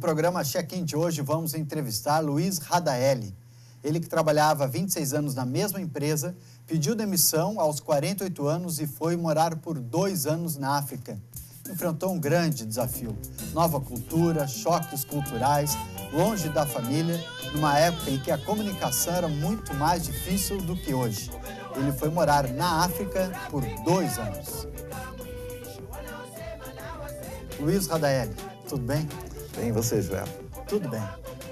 programa Check-in de hoje, vamos entrevistar Luiz Radaeli. Ele que trabalhava há 26 anos na mesma empresa, pediu demissão aos 48 anos e foi morar por 2 anos na África. Enfrentou um grande desafio, nova cultura, choques culturais, longe da família, numa época em que a comunicação era muito mais difícil do que hoje. Ele foi morar na África por 2 anos. Luiz Radaeli, tudo bem? Bem, você, Joel? Tudo bem.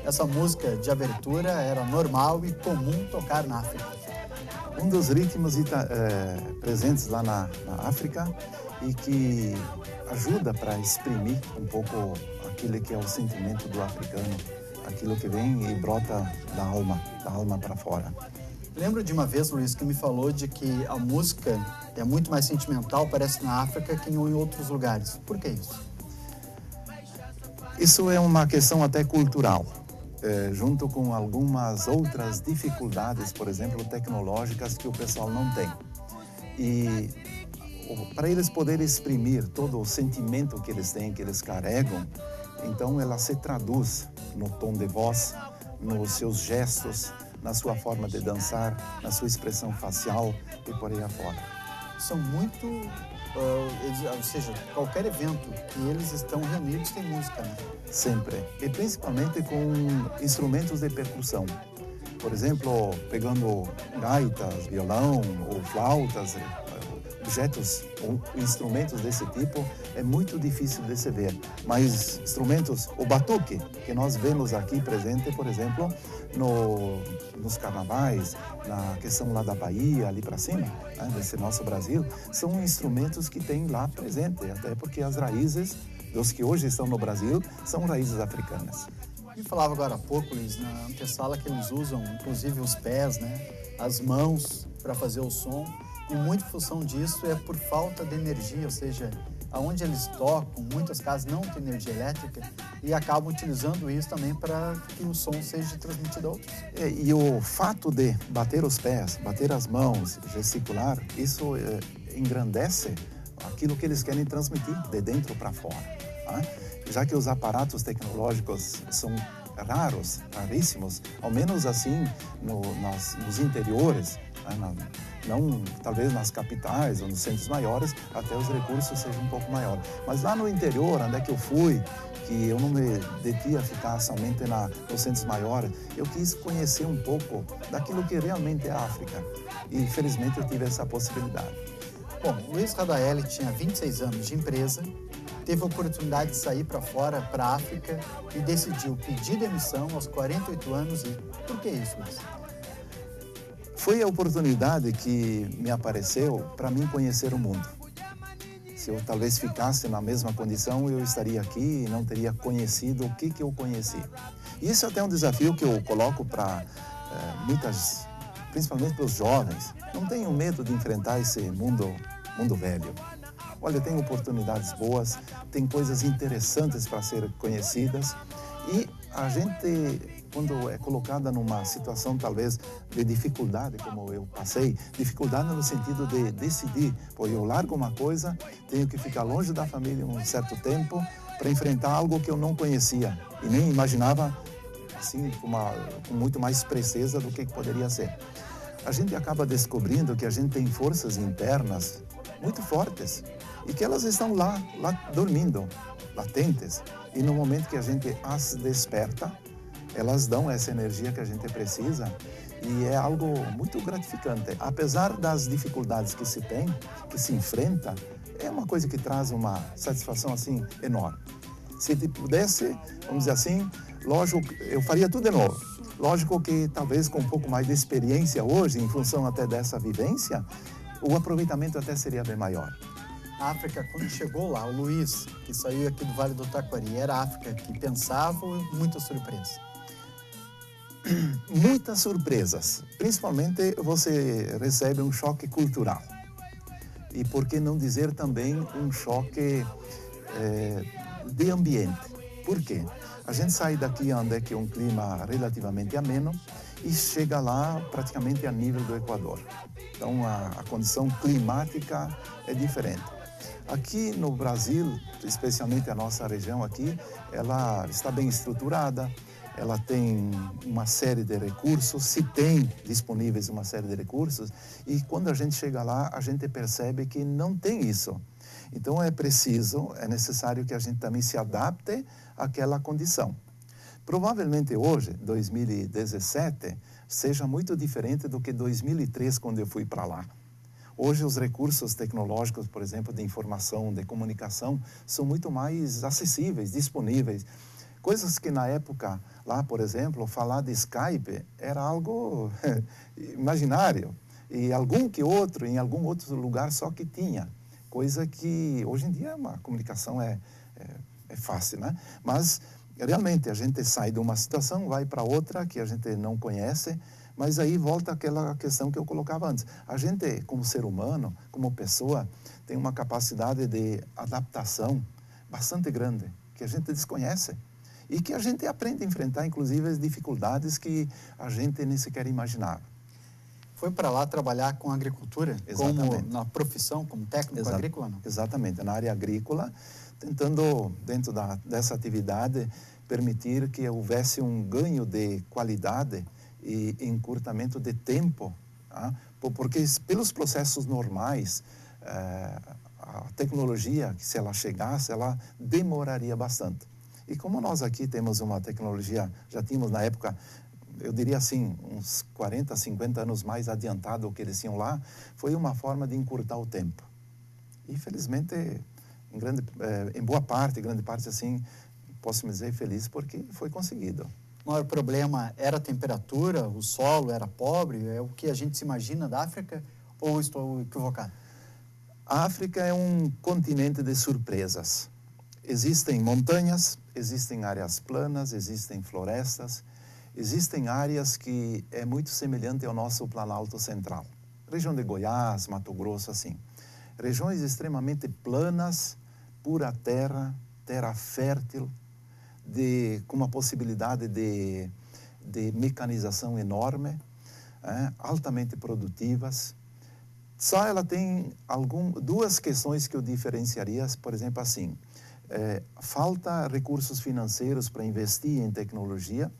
Essa música de abertura era normal e comum tocar na África. Um dos ritmos presentes lá na África e que ajuda para exprimir um pouco aquilo que é o sentimento do africano, aquilo que vem e brota da alma para fora. Lembro de uma vez, Luiz, que me falou de que a música é muito mais sentimental, parece, na África que em outros lugares. Por que isso? Isso é uma questão até cultural, junto com algumas outras dificuldades, por exemplo, tecnológicas que o pessoal não tem. E para eles poderem exprimir todo o sentimento que eles têm, que eles carregam, então ela se traduz no tom de voz, nos seus gestos, na sua forma de dançar, na sua expressão facial e por aí afora. São muito... ou seja, qualquer evento que eles estão reunidos tem música, né? Sempre. E principalmente com instrumentos de percussão. Por exemplo, pegando gaitas, violão ou flautas, objetos ou instrumentos desse tipo, é muito difícil de se ver. Mas instrumentos, o batuque, que nós vemos aqui presente, por exemplo, nos carnavais, na questão lá da Bahia, ali para cima, né, desse nosso Brasil, são instrumentos que tem lá presente, até porque as raízes dos que hoje estão no Brasil são raízes africanas. Me falava agora há pouco, Luiz, na antessala que eles usam, inclusive os pés, né, as mãos para fazer o som, e muita função disso é por falta de energia, ou seja, aonde eles tocam, muitas casas não têm energia elétrica e acabam utilizando isso também para que o som seja transmitido a outros. E o fato de bater os pés, bater as mãos, gesticular, isso engrandece aquilo que eles querem transmitir de dentro para fora. Tá? Já que os aparatos tecnológicos são raríssimos, ao menos assim nos interiores, né? Não talvez nas capitais ou nos centros maiores, até os recursos sejam um pouco maiores. Mas lá no interior, onde é que eu fui, que eu não me detia a ficar somente nos centros maiores, eu quis conhecer um pouco daquilo que realmente é a África. E felizmente eu tive essa possibilidade. Bom, Luiz Radaeli tinha 26 anos de empresa, teve a oportunidade de sair para fora, para a África, e decidiu pedir demissão aos 48 anos. E por que isso, Luiz? Foi a oportunidade que me apareceu para mim conhecer o mundo. Se eu talvez ficasse na mesma condição, eu estaria aqui e não teria conhecido o que eu conheci. E isso é até um desafio que eu coloco para principalmente para os jovens. Não tenham medo de enfrentar esse mundo velho. Olha, tem oportunidades boas, tem coisas interessantes para ser conhecidas e a gente, quando é colocada numa situação talvez de dificuldade, como eu passei, dificuldade no sentido de decidir, pô, eu largo uma coisa, tenho que ficar longe da família um certo tempo para enfrentar algo que eu não conhecia e nem imaginava assim com muito mais presteza do que poderia ser. A gente acaba descobrindo que a gente tem forças internas muito fortes e que elas estão lá dormindo, latentes. E no momento que a gente as desperta, elas dão essa energia que a gente precisa e é algo muito gratificante. Apesar das dificuldades que se tem, que se enfrenta, é uma coisa que traz uma satisfação assim enorme. Se pudesse, vamos dizer assim, lógico, eu faria tudo de novo. Lógico que talvez com um pouco mais de experiência hoje, em função até dessa vivência, o aproveitamento até seria bem maior. A África, quando chegou lá, o Luiz, que saiu aqui do Vale do Taquari, era a África que pensava ou muita surpresa? Muitas surpresas. Principalmente você recebe um choque cultural. E por que não dizer também um choque de ambiente? Por quê? A gente sai daqui onde é que é um clima relativamente ameno e chega lá praticamente a nível do Equador. Então a condição climática é diferente. Aqui no Brasil, especialmente a nossa região aqui, ela está bem estruturada, ela tem uma série de recursos, se tem disponíveis uma série de recursos, e quando a gente chega lá, a gente percebe que não tem isso. Então é necessário que a gente também se adapte àquela condição. Provavelmente hoje, 2017, seja muito diferente do que 2003, quando eu fui para lá. Hoje os recursos tecnológicos, por exemplo, de informação, de comunicação, são muito mais acessíveis, disponíveis. Coisas que na época, lá, por exemplo, falar de Skype era algo imaginário. E em algum outro lugar só que tinha. Coisa que hoje em dia uma comunicação é fácil, né? Mas realmente a gente sai de uma situação, vai para outra que a gente não conhece, mas aí volta aquela questão que eu colocava antes. A gente, como ser humano, como pessoa, tem uma capacidade de adaptação bastante grande, que a gente desconhece. E que a gente aprende a enfrentar, inclusive, as dificuldades que a gente nem sequer imaginava. Foi para lá trabalhar com agricultura? Exatamente. Como na profissão, como técnico agrícola? Não? Exatamente, na área agrícola, tentando, dentro dessa atividade, permitir que houvesse um ganho de qualidade e encurtamento de tempo, tá? Porque pelos processos normais, a tecnologia, se ela chegasse, ela demoraria bastante. E como nós aqui temos uma tecnologia, já tínhamos na época, eu diria assim, uns 40, 50 anos mais adiantado do que eles tinham lá, foi uma forma de encurtar o tempo. E felizmente, grande parte assim, posso me dizer feliz porque foi conseguido. O maior problema era a temperatura, o solo era pobre, é o que a gente se imagina da África, ou estou equivocado? A África é um continente de surpresas. Existem montanhas, existem áreas planas, existem florestas, existem áreas que é muito semelhante ao nosso Planalto Central. Região de Goiás, Mato Grosso, assim. Regiões extremamente planas, pura terra, terra fértil, com uma possibilidade de mecanização enorme, altamente produtivas. Só ela tem duas questões que eu diferenciaria, por exemplo, assim, falta recursos financeiros para investir em tecnologia,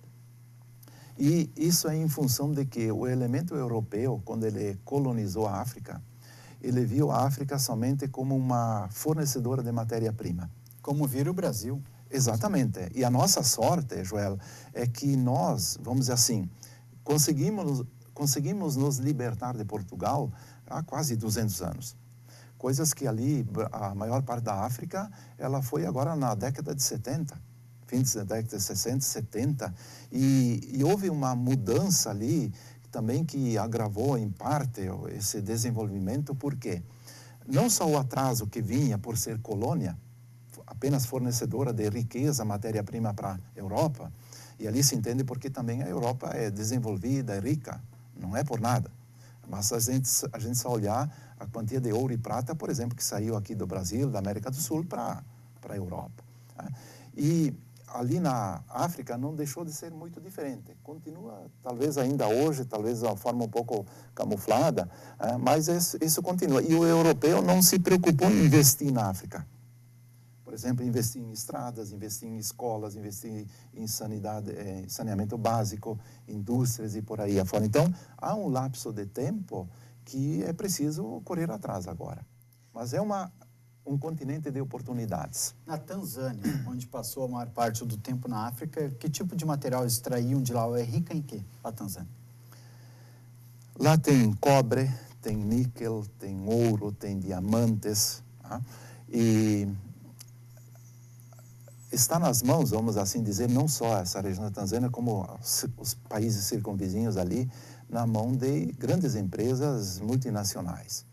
e isso é em função de que o elemento europeu, quando ele colonizou a África, ele viu a África somente como uma fornecedora de matéria-prima. Como vira o Brasil. Exatamente. E a nossa sorte, Joel, é que nós, vamos dizer assim, conseguimos nos libertar de Portugal há quase 200 anos. Coisas que ali, a maior parte da África, ela foi agora na década de 70, fins da década de 60, 70, e houve uma mudança ali também que agravou em parte esse desenvolvimento, porque não só o atraso que vinha por ser colônia, apenas fornecedora de riqueza, matéria-prima para a Europa, e ali se entende porque também a Europa é desenvolvida, é rica, não é por nada. Mas a gente só olhar a quantia de ouro e prata, por exemplo, que saiu aqui do Brasil, da América do Sul, para a Europa. E ali na África não deixou de ser muito diferente. Continua, talvez ainda hoje, talvez de uma forma um pouco camuflada, mas isso continua. E o europeu não se preocupou em investir na África. Por exemplo, investir em estradas, investir em escolas, investir em saneamento básico, indústrias e por aí afora. Então, há um lapso de tempo que é preciso correr atrás agora. Mas é um continente de oportunidades. Na Tanzânia, onde passou a maior parte do tempo na África, que tipo de material extraíam de lá? É rica em quê, a Tanzânia? Lá tem cobre, tem níquel, tem ouro, tem diamantes. E está nas mãos, vamos assim dizer, não só essa região da Tanzânia, como os países circunvizinhos ali, na mão de grandes empresas multinacionais.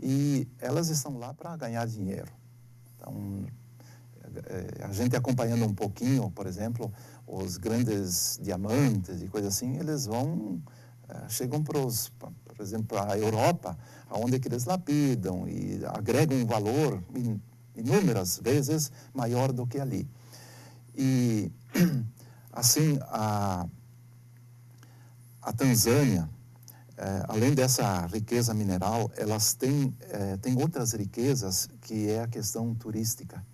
E elas estão lá para ganhar dinheiro. Então, a gente acompanhando um pouquinho, por exemplo, os grandes diamantes e coisas assim, eles chegam por exemplo, para a Europa, onde que eles lapidam e agregam um valor inúmeras vezes maior do que ali. E, assim, a Tanzânia, além dessa riqueza mineral, elas têm outras riquezas, que é a questão turística,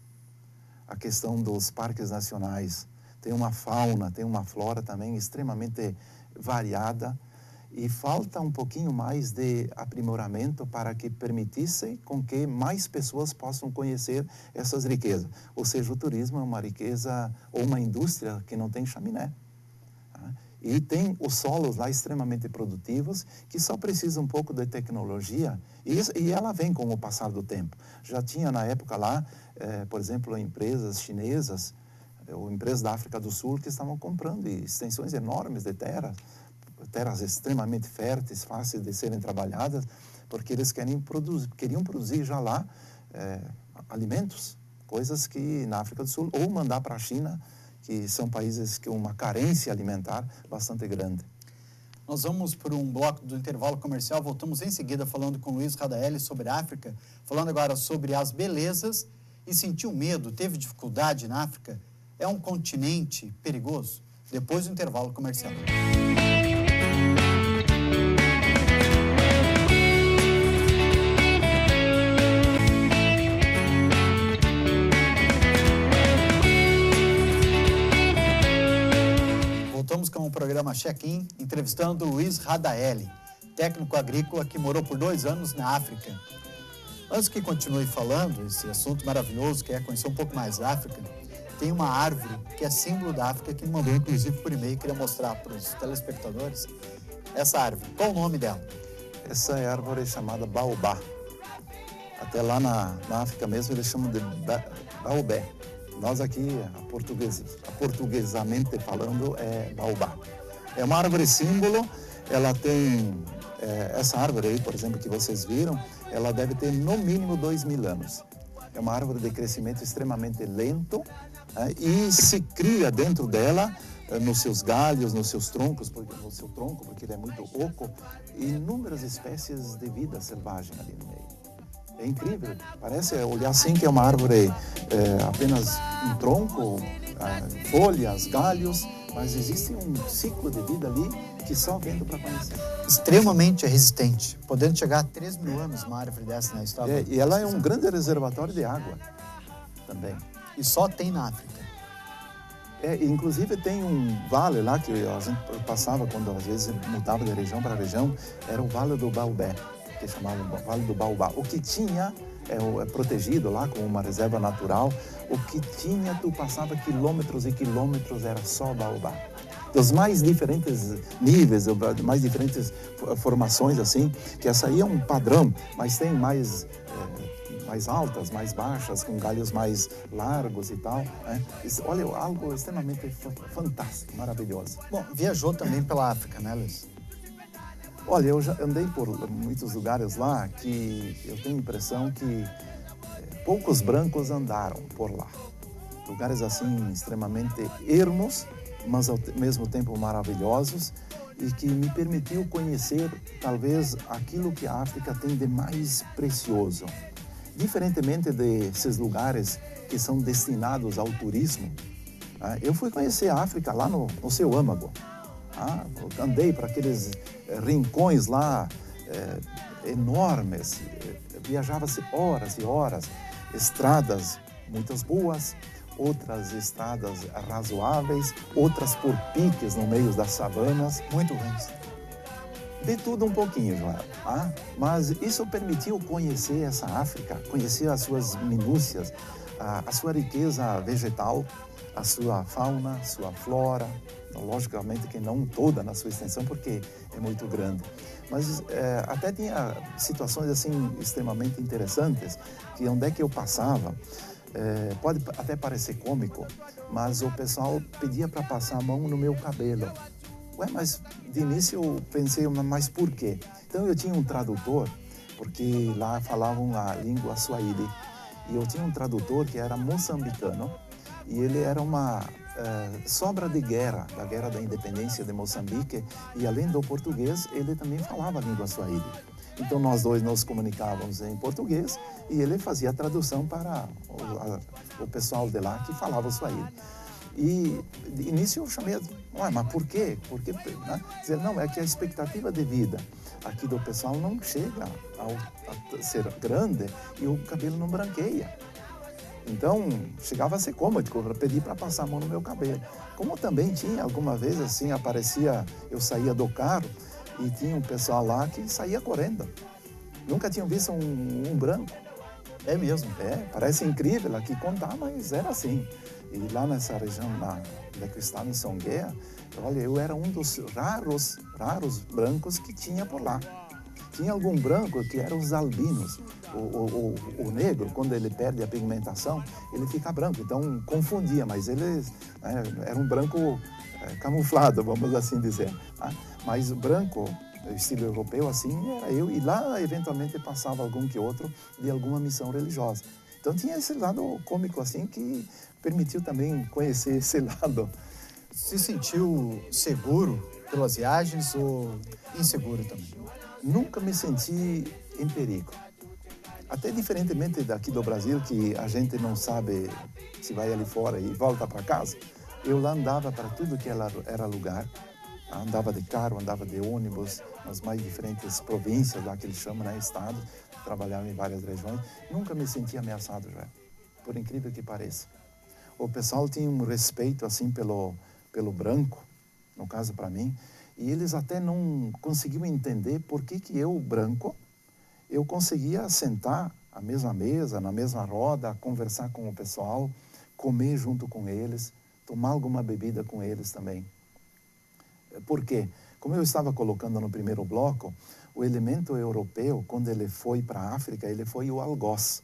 a questão dos parques nacionais. Tem uma fauna, tem uma flora também extremamente variada, e falta um pouquinho mais de aprimoramento para que permitisse com que mais pessoas possam conhecer essas riquezas. Ou seja, o turismo é uma riqueza ou uma indústria que não tem chaminé. E tem os solos lá extremamente produtivos, que só precisam um pouco de tecnologia, e ela vem com o passar do tempo. Já tinha na época lá, por exemplo, empresas chinesas, ou empresas da África do Sul, que estavam comprando extensões enormes de terras extremamente férteis, fáceis de serem trabalhadas, porque eles queriam produzir já lá alimentos, coisas que na África do Sul, ou mandar para a China, que são países com uma carência alimentar bastante grande. Nós vamos para um bloco do intervalo comercial, voltamos em seguida falando com Luiz Radaelli sobre a África, falando agora sobre as belezas. E sentiu medo, teve dificuldade na África? É um continente perigoso? Depois do intervalo comercial. Voltamos com o programa Check-in, entrevistando Luiz Radaelli, técnico agrícola que morou por 2 anos na África. Antes que continue falando, esse assunto maravilhoso, que é conhecer um pouco mais da África, tem uma árvore que é símbolo da África, que me mandou inclusive por e-mail, queria mostrar para os telespectadores. Essa árvore, qual o nome dela? Essa é a árvore chamada baobá. Até lá na África mesmo eles chamam de baobé. Nós aqui, portuguesamente falando, é baobá. É uma árvore símbolo, ela tem... essa árvore aí, por exemplo, que vocês viram, ela deve ter no mínimo 2.000 anos. É uma árvore de crescimento extremamente lento, e se cria dentro dela, nos seus galhos, nos seus troncos, no seu tronco, porque ele é muito oco, inúmeras espécies de vida selvagem ali no meio. É incrível, parece olhar assim que é uma árvore apenas um tronco, folhas, galhos, mas existe um ciclo de vida ali que só vendo para conhecer. Extremamente resistente, podendo chegar a 3.000 anos uma árvore dessa na história. E ela é um grande reservatório de água também. E só tem na África. Inclusive tem um vale lá que a gente passava quando às vezes mudava de região para região, era o Vale do Baobé, que chamavam Vale do Baobá. O que tinha, é protegido lá como uma reserva natural, o que tinha, tu passava quilômetros e quilômetros, era só baobá. Dos mais diferentes níveis, mais diferentes formações, assim, que essa aí é um padrão, mas tem mais altas, mais baixas, com galhos mais largos e tal. Olha, algo extremamente fantástico, maravilhoso. Bom, viajou também pela África, né, Luiz? Olha, eu já andei por muitos lugares lá que eu tenho a impressão que poucos brancos andaram por lá. Lugares assim extremamente ermos, mas ao mesmo tempo maravilhosos, e que me permitiu conhecer talvez aquilo que a África tem de mais precioso. Diferentemente desses lugares que são destinados ao turismo, eu fui conhecer a África lá no seu âmago. Andei para aqueles rincões lá enormes, viajava-se horas e horas, estradas muitas boas, outras estradas razoáveis, outras por piques no meio das savanas. Muito ruins. De tudo um pouquinho, Joel. Mas isso permitiu conhecer essa África, conhecer as suas minúcias, a sua riqueza vegetal, a sua fauna, sua flora, logicamente que não toda na sua extensão, porque é muito grande. Mas até tinha situações assim extremamente interessantes, que onde é que eu passava, pode até parecer cômico, mas o pessoal pedia para passar a mão no meu cabelo. Mas de início eu pensei, mas por quê? Então eu tinha um tradutor, porque lá falavam a língua Swahili, e eu tinha um tradutor que era moçambicano, e ele era uma sobra de guerra, da Guerra da Independência de Moçambique, e além do português, ele também falava a língua Swahili. Então nós dois nos comunicávamos em português e ele fazia a tradução para o pessoal de lá que falava o Swahili. E de início eu chamei, mas por quê? Porque, né? Dizer, não, é que a expectativa de vida aqui do pessoal não chega a ser grande e o cabelo não branqueia. Então, chegava a ser cômodo, eu pedi para passar a mão no meu cabelo. Como também tinha alguma vez, assim, eu saía do carro e tinha um pessoal lá que saía correndo. Nunca tinham visto um branco. É mesmo? É, parece incrível aqui contar, mas era assim. E lá nessa região, onde eu estava em Songueia, olha, eu era um dos raros brancos que tinha por lá. Tinha algum branco que eram os albinos. O negro, quando ele perde a pigmentação, ele fica branco. Então, confundia, mas ele era um branco camuflado, vamos assim dizer. Tá? Mas o branco, estilo europeu, assim, era eu. E lá, eventualmente, passava algum que outro de alguma missão religiosa. Então, tinha esse lado cômico, assim, que permitiu também conhecer esse lado. Se sentiu seguro pelas viagens ou inseguro também? Nunca me senti em perigo. Até diferentemente daqui do Brasil, que a gente não sabe se vai ali fora e volta para casa, eu lá andava para tudo que era lugar. Andava de carro, andava de ônibus, nas mais diferentes províncias, lá que eles chamam, né, estados, trabalhava em várias regiões. Nunca me senti ameaçado, já, por incrível que pareça. O pessoal tinha um respeito, assim, pelo branco, no caso para mim, e eles até não conseguiam entender por que eu, branco, eu conseguia sentar à mesma mesa, na mesma roda, conversar com o pessoal, comer junto com eles, tomar alguma bebida com eles também. Por quê? Como eu estava colocando no primeiro bloco, o elemento europeu, quando ele foi para a África, ele foi o algoz.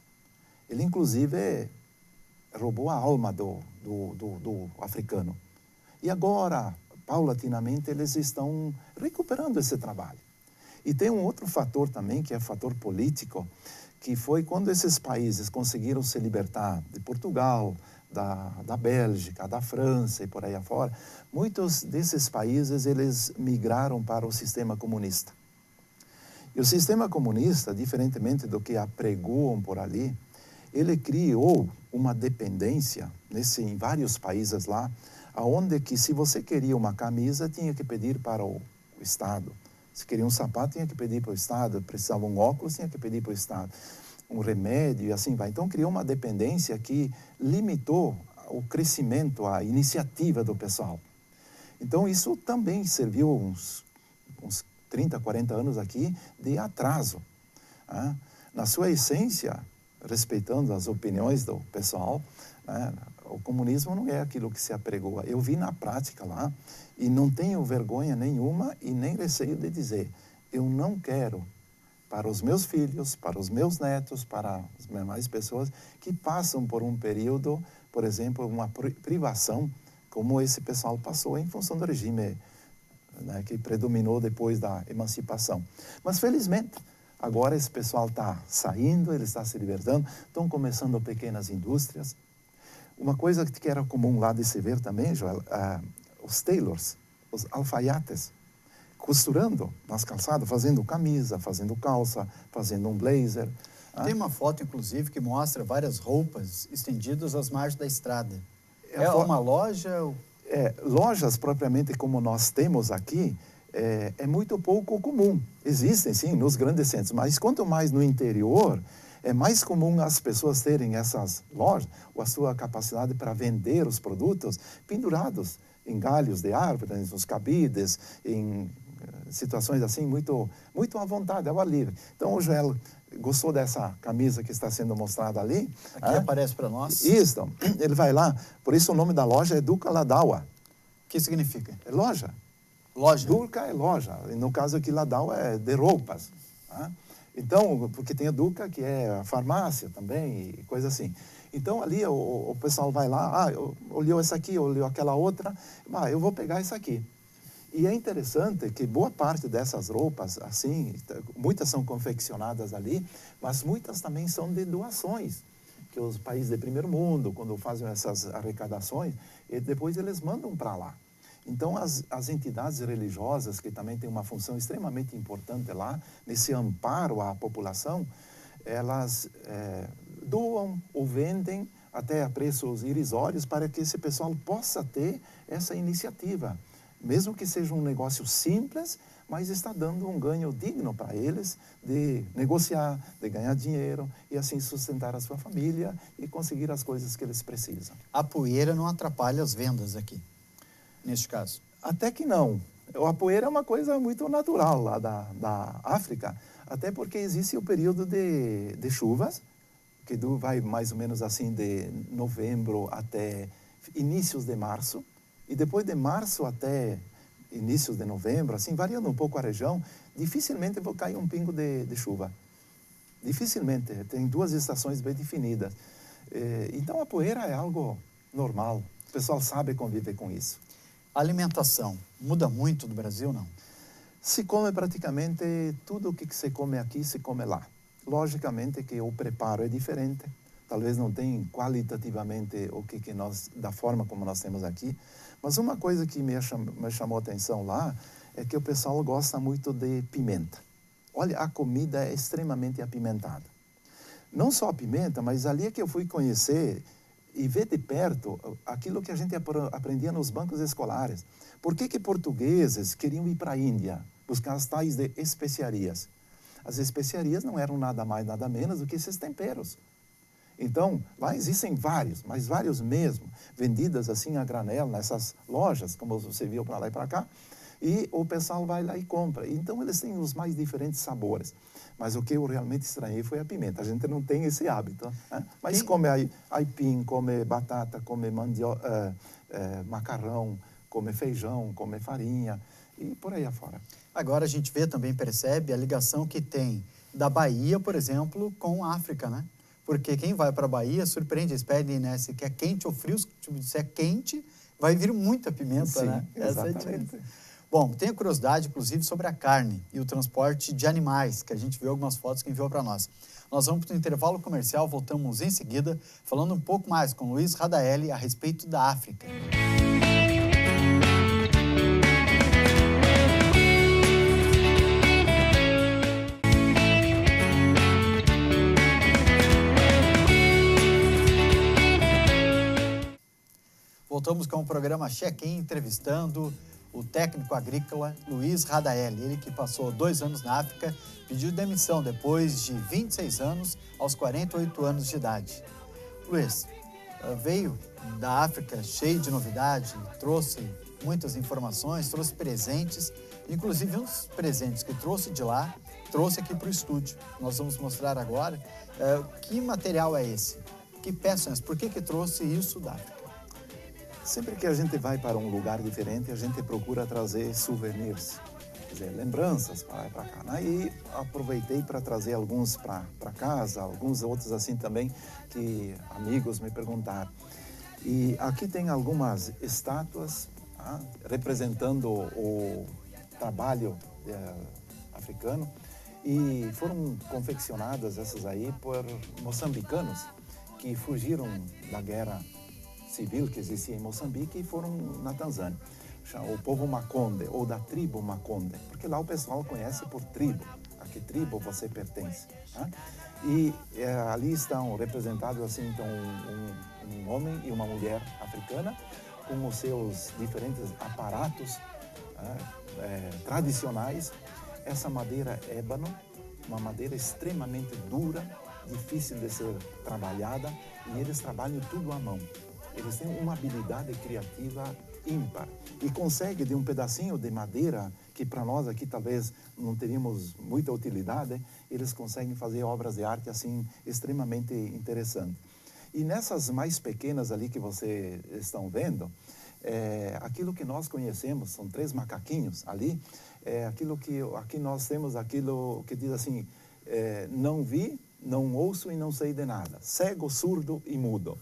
Ele, inclusive, roubou a alma do africano. E agora, paulatinamente, eles estão recuperando esse trabalho. E tem um outro fator também, que é o fator político, que foi quando esses países conseguiram se libertar de Portugal, da Bélgica, da França e por aí afora, muitos desses países eles migraram para o sistema comunista. E o sistema comunista, diferentemente do que apregoam por ali, ele criou uma dependência em vários países lá, onde que se você queria uma camisa, tinha que pedir para o Estado. Se queria um sapato, tinha que pedir para o Estado. Precisava um óculos, tinha que pedir para o Estado. Um remédio e assim vai. Então, criou uma dependência que limitou o crescimento, a iniciativa do pessoal. Então, isso também serviu uns 30, 40 anos aqui de atraso. Né? Na sua essência, respeitando as opiniões do pessoal, né? O comunismo não é aquilo que se apregoa. Eu vi na prática lá e não tenho vergonha nenhuma e nem receio de dizer, eu não quero para os meus filhos, para os meus netos, para as demais pessoas que passam por um período, por exemplo, uma privação, como esse pessoal passou em função do regime, né, que predominou depois da emancipação. Mas, felizmente, agora esse pessoal está saindo, ele está se libertando, estão começando pequenas indústrias. Uma coisa que era comum lá de se ver também, Joel, os tailors, os alfaiates, costurando nas calçadas, fazendo camisa, fazendo calça, fazendo um blazer. Tem uma foto, inclusive, que mostra várias roupas estendidas às margens da estrada. É uma loja? Lojas, propriamente como nós temos aqui, é muito pouco comum. Existem, sim, nos grandes centros, mas quanto mais no interior, é mais comum as pessoas terem essas lojas, ou a sua capacidade para vender os produtos pendurados em galhos de árvores, nos cabides, em situações assim, muito à vontade, ao ar livre. Então, o Joel gostou dessa camisa que está sendo mostrada ali. Aqui aparece para nós. Isso, ele vai lá, por isso o nome da loja é Duca Ladawa. O que significa? É loja. Loja? Duca é loja, e no caso aqui Ladawa é de roupas. Tá? Então, porque tem a Duca, que é a farmácia também, e coisa assim. Então, ali o pessoal vai lá, olhou essa aqui, olhou aquela outra, eu vou pegar essa aqui. E é interessante que boa parte dessas roupas, assim, muitas são confeccionadas ali, mas muitas também são de doações, que os países de primeiro mundo, quando fazem essas arrecadações, e depois eles mandam para lá. Então, as entidades religiosas, que também têm uma função extremamente importante lá, nesse amparo à população, elas doam ou vendem até a preços irrisórios, para que esse pessoal possa ter essa iniciativa. Mesmo que seja um negócio simples, mas está dando um ganho digno para eles de negociar, de ganhar dinheiro e assim sustentar a sua família e conseguir as coisas que eles precisam. A poeira não atrapalha as vendas aqui, neste caso? Até que não. A poeira é uma coisa muito natural lá da África, até porque existe o período de chuvas, que vai mais ou menos assim de novembro até inícios de março, e depois de março até inícios de novembro, assim, variando um pouco a região, dificilmente vai cair um pingo de chuva. Dificilmente. Tem 2 estações bem definidas. Então, a poeira é algo normal. O pessoal sabe conviver com isso. A alimentação muda muito do Brasil, não? Se come praticamente tudo o que se come aqui, se come lá. Logicamente que o preparo é diferente. Talvez não tenha qualitativamente o que nós, da forma como nós temos aqui. Mas uma coisa que me chamou a atenção lá é que o pessoal gosta muito de pimenta. Olha, a comida é extremamente apimentada. Não só a pimenta, mas ali é que eu fui conhecer e ver de perto aquilo que a gente aprendia nos bancos escolares. Por que portugueses queriam ir para a Índia buscar as tais de especiarias? As especiarias não eram nada mais, nada menos do que esses temperos. Então, lá existem vários, mas vários mesmo, vendidas assim a granel nessas lojas, como você viu para lá e para cá, e o pessoal vai lá e compra. Então, eles têm os mais diferentes sabores. Mas o que eu realmente estranhei foi a pimenta. A gente não tem esse hábito, né? Mas come aipim, come batata, come macarrão, come feijão, come farinha e por aí afora. Agora a gente vê também, percebe a ligação que tem da Bahia, por exemplo, com a África, né? Porque quem vai para a Bahia surpreende, eles pedem, né, se quer quente ou frio, se é quente, vai vir muita pimenta, sim, né? Exatamente. Bom, tenho curiosidade, inclusive, sobre a carne e o transporte de animais, que a gente viu algumas fotos que enviou para nós. Nós vamos para o intervalo comercial, voltamos em seguida, falando um pouco mais com Luiz Radaeli a respeito da África. Voltamos com o programa Check-in, entrevistando o técnico agrícola Luiz Radaeli. Ele que passou 2 anos na África, pediu demissão depois de 26 anos, aos 48 anos de idade. Luiz, veio da África cheio de novidade, trouxe muitas informações, trouxe presentes, inclusive um dos presentes que trouxe de lá, trouxe aqui para o estúdio. Nós vamos mostrar agora que material é esse, que peças, por que trouxe isso da África? Sempre que a gente vai para um lugar diferente, a gente procura trazer souvenirs, quer dizer, lembranças para lá e para cá. Aí aproveitei para trazer alguns para casa, alguns outros assim também, que amigos me perguntaram. E aqui tem algumas estátuas representando o trabalho africano e foram confeccionadas essas aí por moçambicanos que fugiram da guerra civil que existia em Moçambique e foram na Tanzânia. O povo Makonde, ou da tribo Makonde, porque lá o pessoal conhece por tribo, a que tribo você pertence. Né? E ali estão representados assim, então, um homem e uma mulher africana com os seus diferentes aparatos tradicionais. Essa madeira ébano, uma madeira extremamente dura, difícil de ser trabalhada, e eles trabalham tudo à mão. Eles têm uma habilidade criativa ímpar e conseguem, de um pedacinho de madeira, que para nós aqui talvez não teríamos muita utilidade, eles conseguem fazer obras de arte assim extremamente interessantes. E nessas mais pequenas ali que vocês estão vendo, aquilo que nós conhecemos, são 3 macaquinhos ali, aquilo que aqui nós temos, aquilo que diz assim, não vi, não ouço e não sei de nada, cego, surdo e mudo.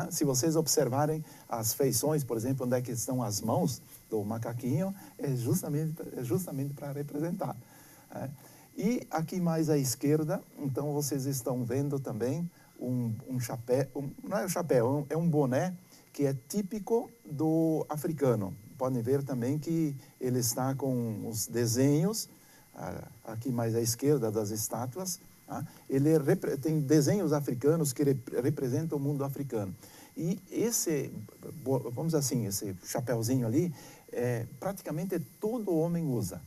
Se vocês observarem as feições, por exemplo, onde é que estão as mãos do macaquinho, é justamente para representar. E aqui mais à esquerda, então vocês estão vendo também um chapéu, não é um chapéu, é um boné que é típico do africano. Podem ver também que ele está com os desenhos, aqui mais à esquerda das estátuas, Tá? Tem desenhos africanos que representam o mundo africano. E esse, vamos dizer assim, esse chapéuzinho ali, praticamente todo homem usa.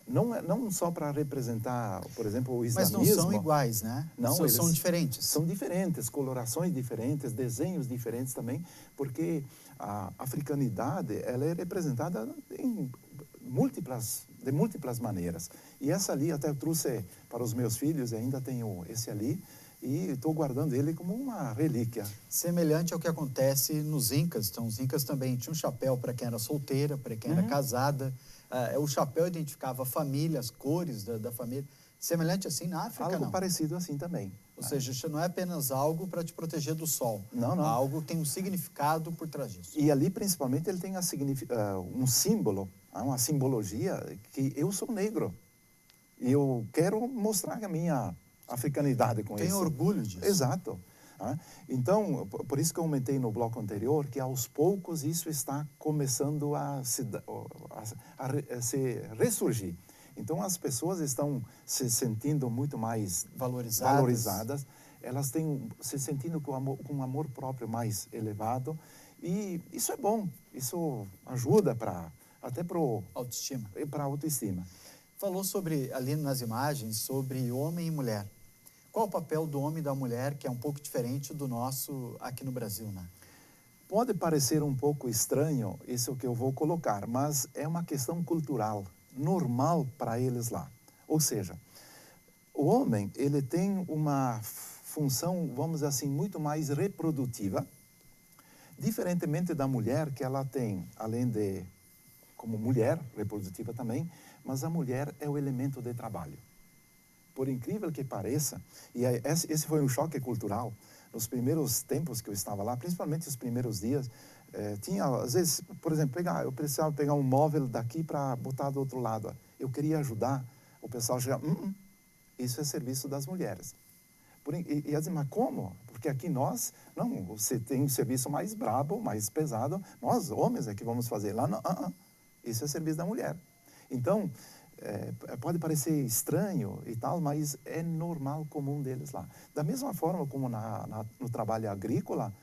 Não só para representar, por exemplo, o islamismo. Mas não são iguais, né? Não, eles são diferentes. São diferentes, colorações diferentes, desenhos diferentes também, porque a africanidade ela é representada de múltiplas maneiras. E essa ali até eu trouxe para os meus filhos, ainda tenho esse ali, e estou guardando ele como uma relíquia. Semelhante ao que acontece nos Incas. Então, os Incas também tinham um chapéu para quem era solteira, para quem era casada. O chapéu identificava a família, as cores da família. Semelhante assim na África, algo não? parecido assim também. Ou seja, isso não é apenas algo para te proteger do sol. Não. Algo tem um significado por trás disso. E ali, principalmente, ele tem um símbolo, uma simbologia que eu sou negro. E eu quero mostrar a minha africanidade com isso. Tem orgulho disso. Exato. Então, por isso que eu comentei no bloco anterior que aos poucos isso está começando a se ressurgir. Então, as pessoas estão se sentindo muito mais valorizadas, elas estão se sentindo com um amor próprio mais elevado, e isso é bom, isso ajuda até para a autoestima. Falou ali nas imagens, sobre homem e mulher. Qual o papel do homem e da mulher, que é um pouco diferente do nosso aqui no Brasil, né? Pode parecer um pouco estranho isso que eu vou colocar, mas é uma questão cultural, normal para eles lá. Ou seja, o homem, ele tem uma função, vamos dizer assim, muito mais reprodutiva, diferentemente da mulher, que ela tem, além de, como mulher, reprodutiva também, mas a mulher é o elemento de trabalho. Por incrível que pareça, e esse foi um choque cultural, nos primeiros tempos que eu estava lá, principalmente os primeiros dias, tinha, às vezes, por exemplo, eu precisava pegar um móvel daqui para botar do outro lado. Eu queria ajudar, o pessoal já, isso é serviço das mulheres. E eu disse, mas como? Porque aqui nós, não, você tem um serviço mais brabo, mais pesado, nós, homens, é que vamos fazer. Lá, não, isso é serviço da mulher. Então, pode parecer estranho e tal, mas é normal, comum deles lá. Da mesma forma como no trabalho agrícola,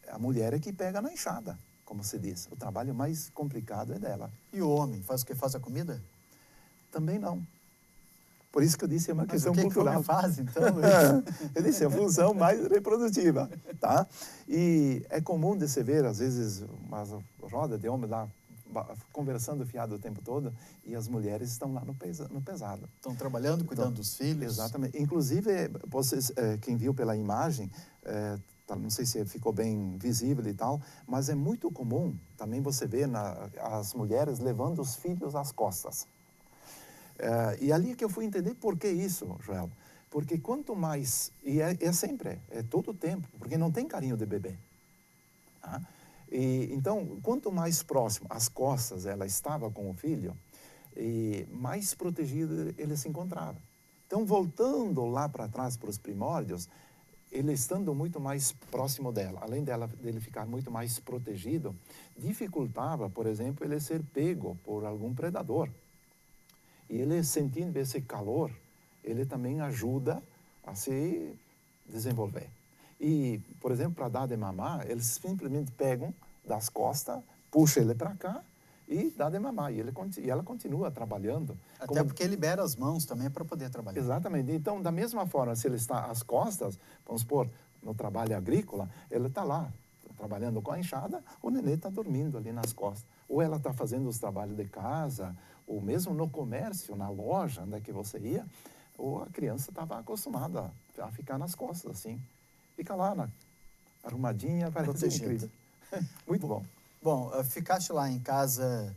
a mulher é que pega na enxada, como se diz. O trabalho mais complicado é dela. E o homem faz o que? Faz a comida? Também não. Por isso que eu disse, é uma questão cultural. O que o homem faz, então? Eu disse, é a função mais reprodutiva, tá? E é comum de se ver, às vezes, uma roda de homens lá, conversando fiado o tempo todo, e as mulheres estão lá no pesado. Estão trabalhando, cuidando dos filhos. Exatamente. Inclusive, vocês, quem viu pela imagem, não sei se ficou bem visível e tal, mas é muito comum também você ver as mulheres levando os filhos às costas. E ali é que eu fui entender por que isso, Joel. Porque quanto mais, e é sempre, é todo o tempo, porque não tem carinho de bebê. Tá? Então, quanto mais próximo às costas ela estava com o filho, mais protegido ele se encontrava. Então, voltando lá para trás, para os primórdios, ele estando muito mais próximo dela, além dele ficar muito mais protegido, dificultava, por exemplo, ele ser pego por algum predador. E ele, sentindo esse calor, ele também ajuda a se desenvolver. E, por exemplo, para dar de mamar, eles simplesmente pegam das costas, puxam ele para cá e dá de mamar. E ela continua trabalhando. Até porque libera as mãos também para poder trabalhar. Exatamente. Então, da mesma forma, se ele está às costas, vamos supor, no trabalho agrícola, ele está lá, trabalhando com a enxada, o nenê está dormindo ali nas costas. Ou ela está fazendo os trabalhos de casa, ou mesmo no comércio, na loja onde é que você ia, ou a criança estava acostumada a ficar nas costas, assim. Fica lá, arrumadinha, vai ser incrível. Muito bom. Bom, ficaste lá em casa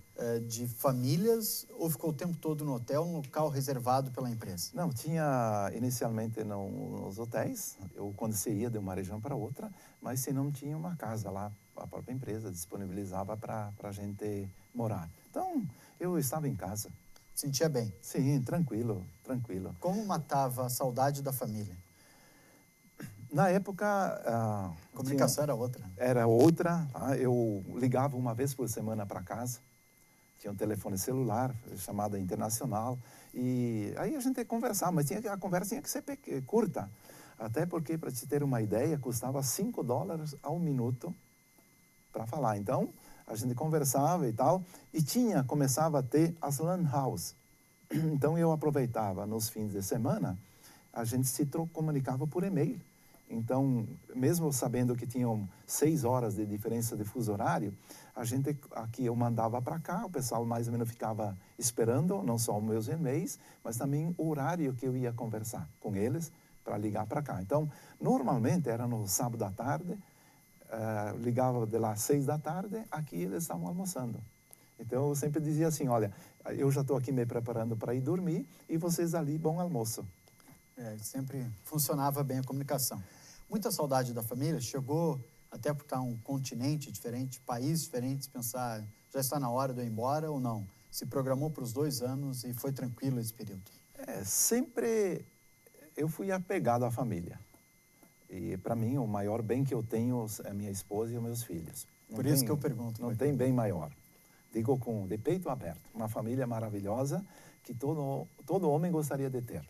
de famílias ou ficou o tempo todo no hotel, num local reservado pela empresa? Não, tinha inicialmente nos hotéis, quando você ia de uma região para outra, mas se não tinha uma casa lá, a própria empresa disponibilizava para a gente morar. Então, eu estava em casa. Sentia bem? Sim, tranquilo, tranquilo. Como matava a saudade da família? Na época... A comunicação era outra. Era outra. Eu ligava uma vez por semana para casa. tinha um telefone celular, chamada internacional, e aí a gente conversava, mas a conversa tinha que ser curta, até porque, para te ter uma ideia, custava $5 ao minuto para falar. Então, a gente conversava e tal, e começava a ter as LAN house. Então, eu aproveitava nos fins de semana, a gente se comunicava por e-mail. Então, mesmo sabendo que tinham 6 horas de diferença de fuso horário, a gente aqui eu mandava para cá, o pessoal mais ou menos ficava esperando, não só os meus e-mails, mas também o horário que eu ia conversar com eles para ligar para cá. Então, normalmente era no sábado à tarde, ligava de lá às 6 da tarde, aqui eles estavam almoçando. Então, eu sempre dizia assim, olha, eu já estou aqui me preparando para ir dormir e vocês ali, bom almoço. Sempre funcionava bem a comunicação. Muita saudade da família, chegou até por estar um continente diferente, país diferente, pensar, já está na hora de eu ir embora ou não? Se programou para os 2 anos e foi tranquilo esse período? Sempre eu fui apegado à família. E para mim o maior bem que eu tenho é a minha esposa e os meus filhos. Por isso que eu pergunto. Não tem bem maior. Digo de peito aberto. Uma família maravilhosa que todo homem gostaria de ter.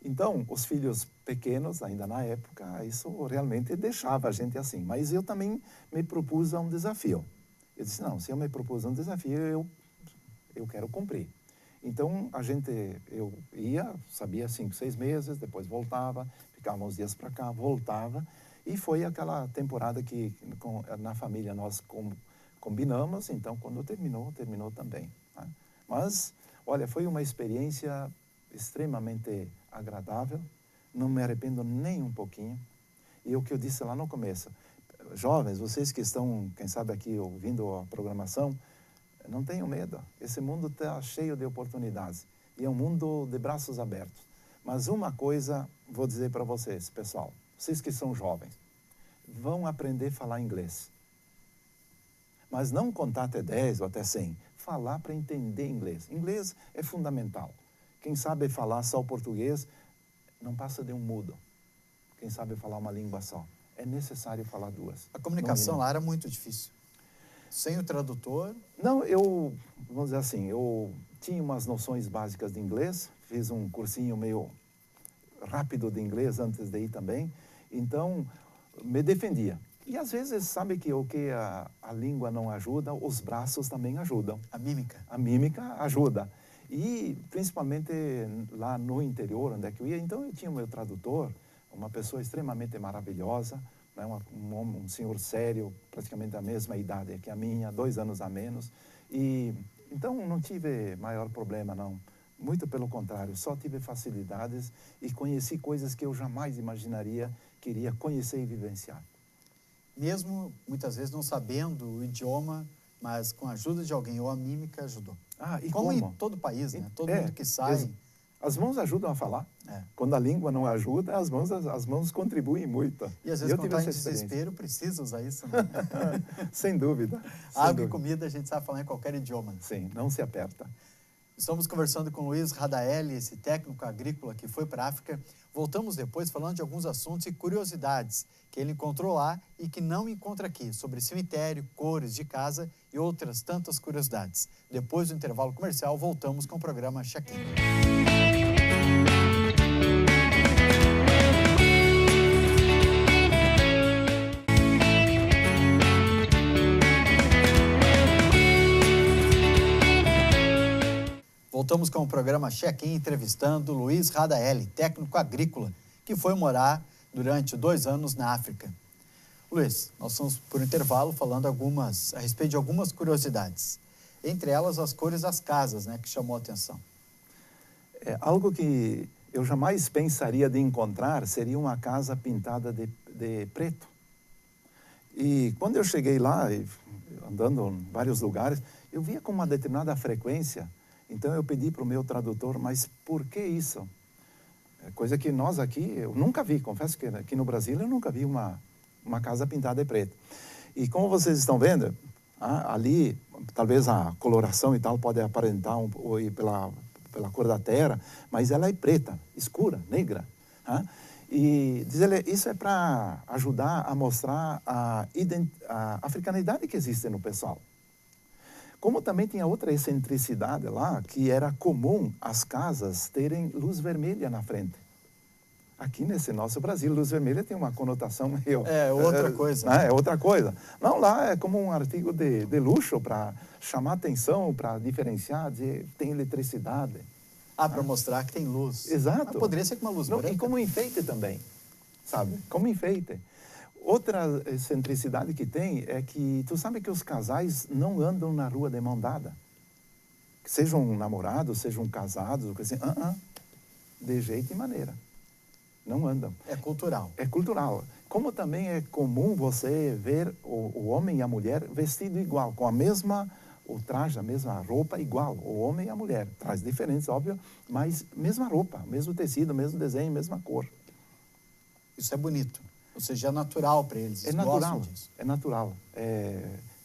Então, os filhos pequenos, ainda na época, isso realmente deixava a gente assim. Mas eu também me propus a um desafio. Eu disse, não, se eu me propus a um desafio, eu quero cumprir. Então, eu ia, sabia 5, 6 meses, depois voltava, ficava uns dias para cá, voltava. E foi aquela temporada que na família nós combinamos. Então, quando terminou também. Né? Mas, olha, foi uma experiência extremamente agradável, não me arrependo nem um pouquinho. E o que eu disse lá no começo, jovens, vocês que estão, quem sabe aqui ouvindo a programação, não tenham medo. Esse mundo está cheio de oportunidades e é um mundo de braços abertos. Mas uma coisa vou dizer para vocês, pessoal, vocês que são jovens, vão aprender a falar inglês. Mas não contar até 10 ou até 100, falar para entender inglês. Inglês é fundamental. Quem sabe falar só o português não passa de um mudo. Quem sabe falar uma língua só. É necessário falar 2. A comunicação lá era muito difícil. Sem o tradutor? Não, vamos dizer assim, eu tinha umas noções básicas de inglês, fiz um cursinho meio rápido de inglês antes de ir também, então me defendia. E às vezes, sabe que o que a língua não ajuda, os braços também ajudam. A mímica? A mímica ajuda. E principalmente lá no interior, onde é que eu ia, então eu tinha o meu tradutor, uma pessoa extremamente maravilhosa, né? um senhor sério, praticamente da mesma idade que a minha, 2 anos a menos. E então não tive maior problema, não. Muito pelo contrário, só tive facilidades e conheci coisas que eu jamais imaginaria que iria conhecer e vivenciar. Mesmo, muitas vezes, não sabendo o idioma, mas com a ajuda de alguém, ou a mímica ajudou. E como em todo país, né? Todo mundo que sai... As mãos ajudam a falar. Quando a língua não ajuda, as mãos contribuem muito. E às vezes, quando está em desespero, precisa usar isso, né? Sem dúvida. Água e comida, a gente sabe falar em qualquer idioma. Sim, não se aperta. Estamos conversando com Luiz Radaelli, esse técnico agrícola que foi para a África. Voltamos depois falando de alguns assuntos e curiosidades que ele encontrou lá e que não encontra aqui, sobre cemitério, cores de casa e outras tantas curiosidades. Depois do intervalo comercial, voltamos com o programa Check-in. Voltamos com o programa Check-in entrevistando Luiz Radaelli, técnico agrícola, que foi morar durante 2 anos na África. Luiz, nós estamos por intervalo falando a respeito de algumas curiosidades. Entre elas, as cores das casas, né, que chamou a atenção. Algo que eu jamais pensaria de encontrar seria uma casa pintada de preto. E quando eu cheguei lá, andando em vários lugares, eu via com uma determinada frequência. Então eu pedi para o meu tradutor, mas por que isso? Coisa que nós aqui, eu nunca vi, confesso que aqui no Brasil eu nunca vi uma casa pintada de preto. E como vocês estão vendo, ali talvez a coloração e tal pode aparentar pela cor da terra, mas ela é preta, escura, negra. E diz ele, isso é para ajudar a mostrar a africanidade que existe no pessoal. Como também tinha outra excentricidade lá, que era comum as casas terem luz vermelha na frente. Aqui nesse nosso Brasil, luz vermelha tem uma conotação meio... É outra coisa. É outra coisa. Não, lá é como um artigo de luxo para chamar atenção, para diferenciar, dizer tem eletricidade. Para mostrar que tem luz. Exato. Mas poderia ser com uma luz branca. E como enfeite também, sabe? Como enfeite. Outra excentricidade que tem é que tu sabe que os casais não andam na rua de mão dada. Sejam namorados, sejam casados, assim, de jeito e maneira. Não andam. É cultural. É cultural. Como também é comum você ver o homem e a mulher vestido igual, com o traje, a mesma roupa igual, o homem e a mulher. Trajes diferentes, óbvio, mas mesma roupa, mesmo tecido, mesmo desenho, mesma cor. Isso é bonito. Ou seja, é natural para eles. É Eles natural, gostam disso. é natural.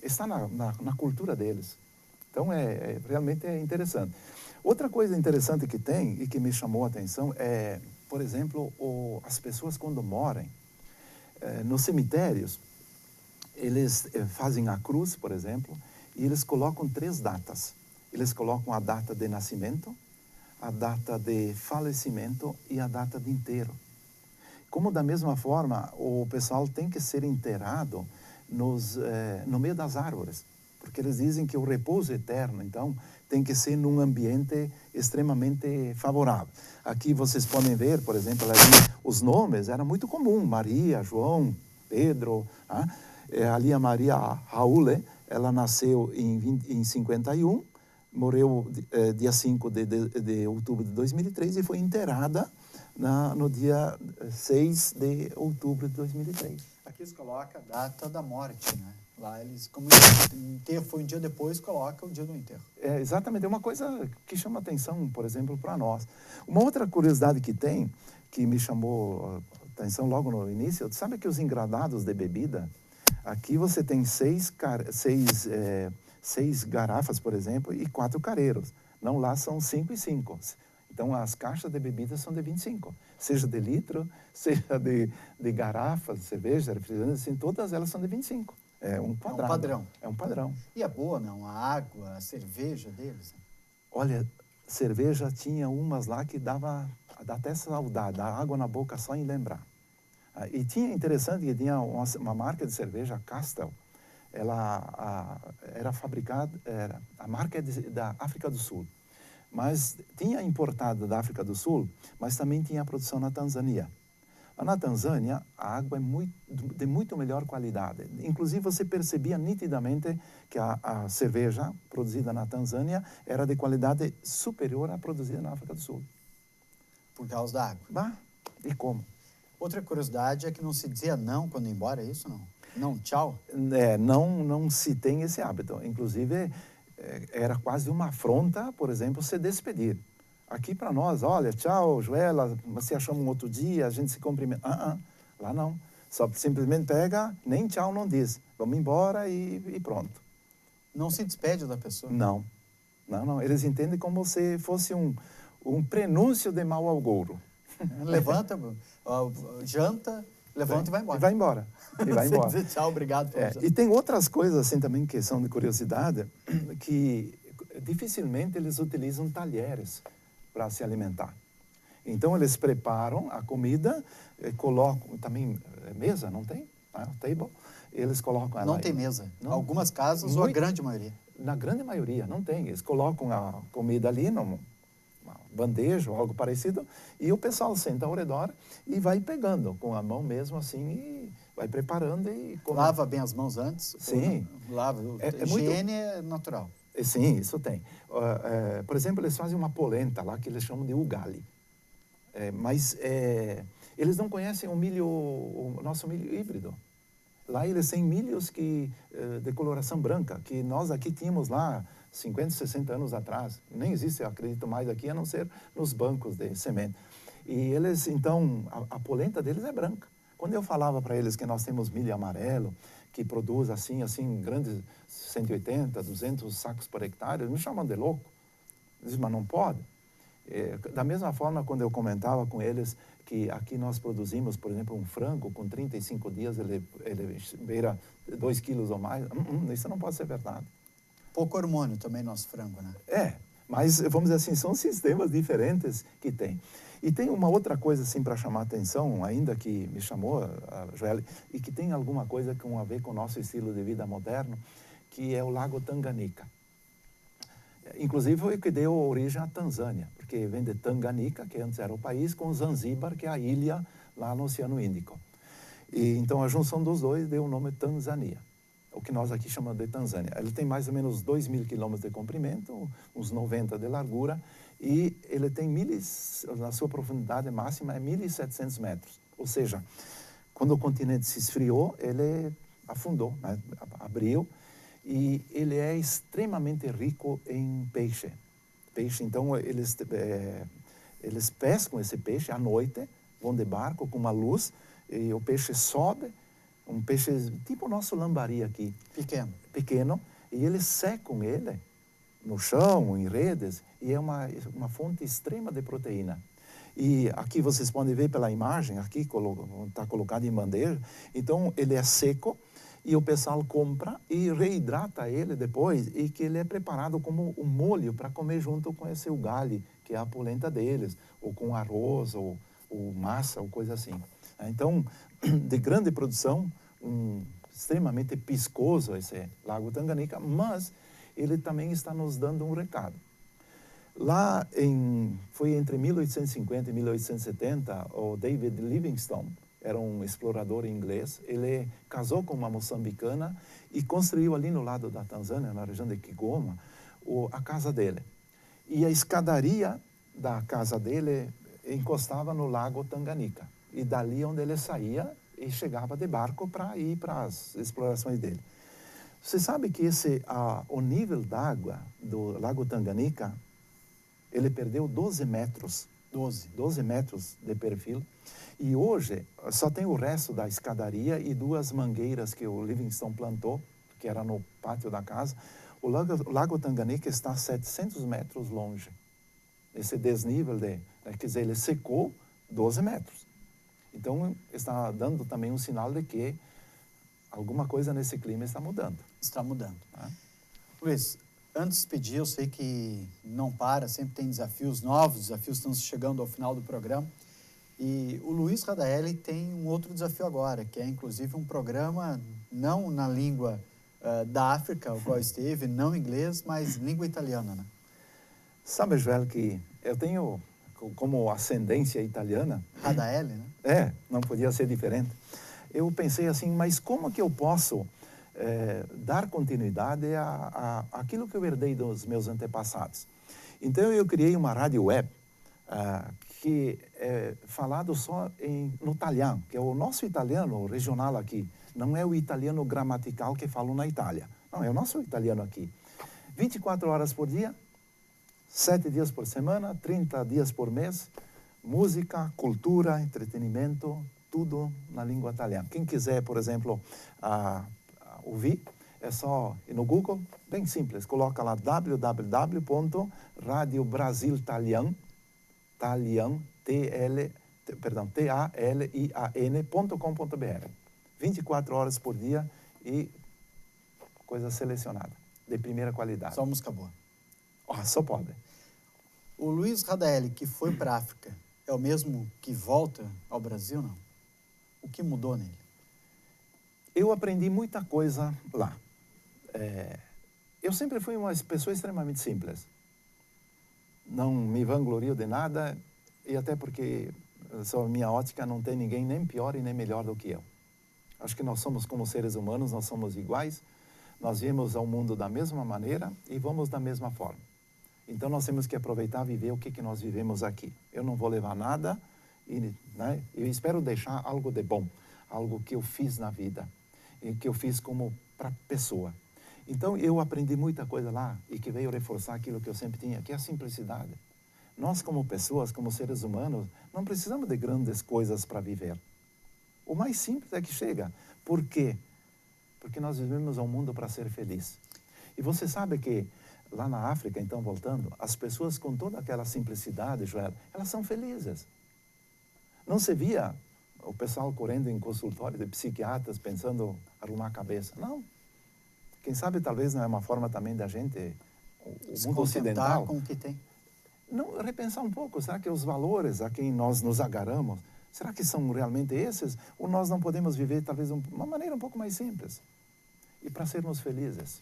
Está na cultura deles. Então, realmente é interessante. Outra coisa interessante que tem e que me chamou a atenção é, por exemplo, as pessoas quando moram nos cemitérios, eles fazem a cruz, por exemplo, e eles colocam 3 datas. Eles colocam a data de nascimento, a data de falecimento e a data de enterro. Como da mesma forma, o pessoal tem que ser enterrado no meio das árvores, porque eles dizem que o repouso eterno, então, tem que ser num ambiente extremamente favorável. Aqui vocês podem ver, por exemplo, ali, os nomes eram muito comuns, Maria, João, Pedro. Ali a Maria Raul, ela nasceu em 51, morreu dia 5 de outubro de 2003 e foi enterrada no dia 6 de outubro de 2003. Aqui eles colocam a data da morte, né? Lá eles, como o enterro foi um dia depois, colocam o dia do enterro. Exatamente, é uma coisa que chama atenção, por exemplo, para nós. Uma outra curiosidade que tem, que me chamou a atenção logo no início, sabe que os engradados de bebida, aqui você tem 6 garrafas, por exemplo, e 4 careiros. Não, lá são 5 e 5. Então, as caixas de bebida são de 25. Seja de litro, seja de garrafas, cerveja, refrigerante, assim, todas elas são de 25. É um quadrado. É um padrão. É um padrão. E é boa, não? A água, a cerveja deles? Olha, cerveja tinha umas lá que dá até saudade, dá água na boca só em lembrar. E tinha, interessante, que tinha uma marca de cerveja, Castel. Ela era fabricada, a marca é da África do Sul. Mas tinha importado da África do Sul, mas também tinha a produção na Tanzânia. Na Tanzânia, a água é de muito melhor qualidade. Inclusive, você percebia nitidamente que a cerveja produzida na Tanzânia era de qualidade superior à produzida na África do Sul. Por causa da água? E como? Outra curiosidade é que não se dizia não quando ia embora, é isso não? Não, tchau? Não se tem esse hábito. Inclusive, era quase uma afronta, por exemplo, se despedir. Aqui para nós, olha, tchau, Joela, você achou um outro dia, a gente se cumprimenta. Lá não. Só simplesmente pega, nem tchau não diz. Vamos embora e pronto. Não se despede da pessoa? Não. Eles entendem como se fosse um prenúncio de mau agouro. Levanta, janta, levanta e vai embora. E vai embora. Sem dizer tchau, obrigado. E tem outras coisas assim também que são de curiosidade, que dificilmente eles utilizam talheres para se alimentar. Então, eles preparam a comida, colocam também mesa, não tem? Table. Eles colocam ela. Não tem mesa. Não. Algumas casas, ou a grande maioria? Na grande maioria, não tem. Eles colocam a comida ali numa bandeja ou algo parecido, e o pessoal senta ao redor e vai pegando com a mão mesmo assim, e vai preparando e come. Lava bem as mãos antes? Sim. Lava. Higiene é natural. Sim, isso tem. Por exemplo, eles fazem uma polenta lá que eles chamam de ugali. Mas eles não conhecem o nosso milho híbrido. Lá eles têm milhos de coloração branca, que nós aqui tínhamos lá 50, 60 anos atrás. Nem existe, eu acredito, mais aqui, a não ser nos bancos de semente. E eles, então, a polenta deles é branca. Quando eu falava para eles que nós temos milho amarelo, que produz assim, grandes 180, 200 sacos por hectare, eles me chamam de louco. Eles dizem, mas não pode. Da mesma forma, quando eu comentava com eles que aqui nós produzimos, por exemplo, um frango, com 35 dias ele beira 2 quilos ou mais, isso não pode ser verdade. Pouco hormônio também nosso frango, né? Mas vamos dizer assim, são sistemas diferentes que tem. E tem uma outra coisa assim para chamar a atenção, ainda que me chamou, Joelle, e que tem alguma coisa a ver com o nosso estilo de vida moderno, que é o Lago Tanganica. Inclusive foi o que deu origem à Tanzânia, porque vem de Tanganica, que antes era o país, com Zanzíbar, que é a ilha lá no Oceano Índico. E então a junção dos dois deu o nome Tanzânia, o que nós aqui chamamos de Tanzânia. Ele tem mais ou menos 2.000 quilômetros de comprimento, uns 90 de largura, e ele tem na sua profundidade máxima é 1.700 metros. Ou seja, quando o continente se esfriou, ele afundou, né? Abriu, e ele é extremamente rico em peixe. Então, eles pescam esse peixe à noite, vão de barco com uma luz, e o peixe sobe, um peixe tipo o nosso lambari aqui. Pequeno. E eles secam ele no chão, em redes, e é uma fonte extrema de proteína. E aqui vocês podem ver pela imagem, aqui está colocado em bandeja. Então, ele é seco e o pessoal compra e reidrata ele depois, e que ele é preparado como um molho para comer junto com esse ugali, que é a polenta deles, ou com arroz, ou massa, ou coisa assim. Então, de grande produção, extremamente piscoso esse Lago Tanganica, mas ele também está nos dando um recado. Lá foi entre 1850 e 1870, o David Livingstone, era um explorador inglês, ele casou com uma moçambicana e construiu ali no lado da Tanzânia, na região de Kigoma, a casa dele. E a escadaria da casa dele encostava no Lago Tanganica. E dali onde ele saía e chegava de barco para ir para as explorações dele. Você sabe que o nível d'água do Lago Tanganica, ele perdeu 12 metros. 12 metros de perfil. E hoje só tem o resto da escadaria e 2 mangueiras que o Livingstone plantou, que era no pátio da casa. O Lago Tanganica está a 700 metros longe. Esse desnível, quer dizer, ele secou 12 metros. Então, está dando também um sinal de que alguma coisa nesse clima está mudando. Está mudando. Luiz, antes de pedir, eu sei que não para, sempre tem desafios novos, desafios estão chegando ao final do programa. E o Luiz Radaelli tem um outro desafio agora, que é inclusive um programa não na língua da África, o qual esteve, não inglês, mas língua italiana, né? Sabe, Joel, que eu tenho como ascendência italiana... Radaelli, né? Não podia ser diferente. Eu pensei assim, mas como que eu posso dar continuidade àquilo que eu herdei dos meus antepassados? Então, eu criei uma rádio web que é falado só no italiano, que é o nosso italiano regional aqui. Não é o italiano gramatical que falam na Itália. Não, é o nosso italiano aqui. 24 horas por dia, 7 dias por semana, 30 dias por mês, música, cultura, entretenimento, tudo na língua italiana. Quem quiser, por exemplo, ouvir, é só ir no Google, bem simples, coloca lá talian.com.br. 24 horas por dia e coisa selecionada, de primeira qualidade. Só música boa. Só pode. O Luiz Radaelli, que foi para a África, é o mesmo que volta ao Brasil, não? O que mudou nele? Eu aprendi muita coisa lá. Eu sempre fui uma pessoa extremamente simples. Não me vanglorio de nada, e até porque, sob a minha ótica, não tem ninguém nem pior e nem melhor do que eu. Acho que nós somos, como seres humanos, nós somos iguais, nós viemos ao mundo da mesma maneira e vamos da mesma forma. Então, nós temos que aproveitar e viver o que nós vivemos aqui. Eu não vou levar nada, eu espero deixar algo de bom, algo que eu fiz na vida, e que eu fiz como para pessoa. Então, eu aprendi muita coisa lá e que veio reforçar aquilo que eu sempre tinha, que é a simplicidade. Nós, como pessoas, como seres humanos, não precisamos de grandes coisas para viver. O mais simples é que chega. Por quê? Porque nós vivemos um mundo para ser feliz. E você sabe que lá na África, então, voltando, as pessoas com toda aquela simplicidade, Joel, elas são felizes. Não se via o pessoal correndo em consultório de psiquiatras pensando arrumar a cabeça. Não. Quem sabe talvez não é uma forma também da gente, o Se mundo contentar ocidental, com o que tem. não repensar um pouco. Será que os valores a quem nós nos agarramos, será que são realmente esses? Ou nós não podemos viver talvez de uma maneira um pouco mais simples? E para sermos felizes.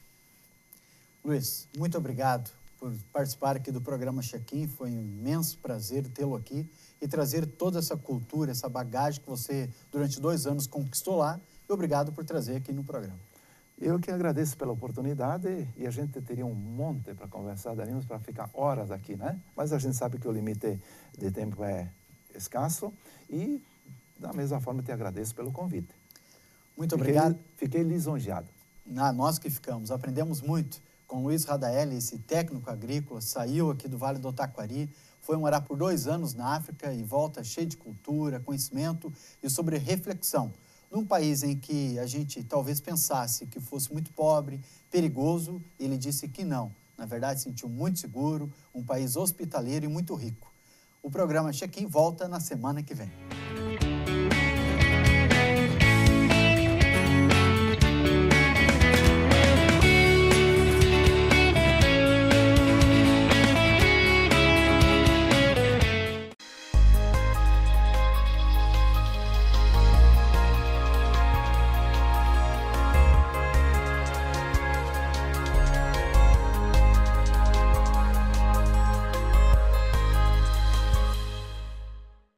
Luiz, muito obrigado por participar aqui do programa Check-in. Foi um imenso prazer tê-lo aqui e trazer toda essa cultura, essa bagagem que você, durante 2 anos, conquistou lá. E obrigado por trazer aqui no programa. Eu que agradeço pela oportunidade e a gente teria um monte para conversar, daríamos para ficar horas aqui, né? Mas a gente sabe que o limite de tempo é escasso e, da mesma forma, te agradeço pelo convite. Muito obrigado. Fiquei lisonjeado. Nós que ficamos, aprendemos muito com Luiz Radaelli, esse técnico agrícola, saiu aqui do Vale do Taquari, foi morar por 2 anos na África e volta cheio de cultura, conhecimento e sobre reflexão. Num país em que a gente talvez pensasse que fosse muito pobre, perigoso, ele disse que não. Na verdade, se sentiu muito seguro, um país hospitaleiro e muito rico. O programa Check-in volta na semana que vem.